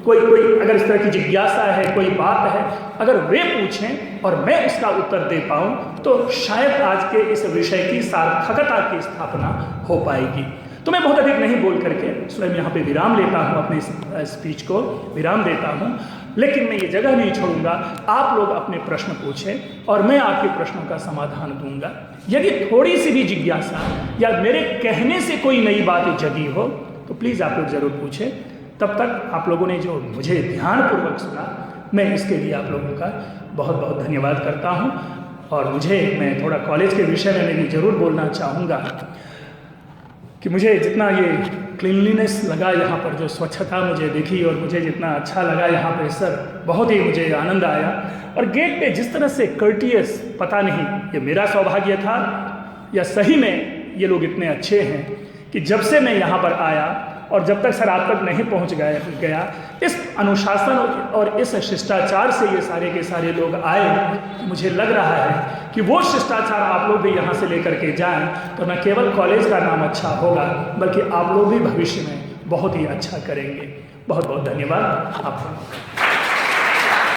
कोई अगर इस तरह की जिज्ञासा है, कोई बात है, अगर वे पूछें और मैं उसका उत्तर दे पाऊँ तो शायद आज के इस विषय की सार्थकता की स्थापना हो पाएगी। तो मैं बहुत अधिक नहीं बोल करके स्वयं यहाँ पे विराम लेता हूँ, अपने स्पीच को विराम देता हूँ। लेकिन मैं ये जगह नहीं छोड़ूंगा, आप लोग अपने प्रश्न पूछें और मैं आपके प्रश्नों का समाधान दूंगा। यदि थोड़ी सी भी जिज्ञासा या मेरे कहने से कोई नई बात जगी हो तो प्लीज़ आप लोग ज़रूर पूछें। तब तक आप लोगों ने जो मुझे ध्यानपूर्वक सुना, मैं इसके लिए आप लोगों का बहुत बहुत धन्यवाद करता हूँ। और मैं थोड़ा कॉलेज के विषय में भी ज़रूर बोलना चाहूँगा कि मुझे जितना ये क्लीनलीनेस लगा यहाँ पर, जो स्वच्छता मुझे दिखी और मुझे जितना अच्छा लगा यहाँ पर सर, बहुत ही मुझे आनंद आया। और गेट पे जिस तरह से कर्टियस, पता नहीं ये मेरा सौभाग्य था या सही में ये लोग इतने अच्छे हैं कि जब से मैं यहाँ पर आया और जब तक सर आप तक नहीं पहुँच गया इस अनुशासन और इस शिष्टाचार से ये सारे के सारे लोग आए, मुझे लग रहा है कि वो शिष्टाचार आप लोग भी यहाँ से लेकर के जाएं तो न केवल कॉलेज का नाम अच्छा होगा बल्कि आप लोग भी भविष्य में बहुत ही अच्छा करेंगे। बहुत बहुत धन्यवाद आपका।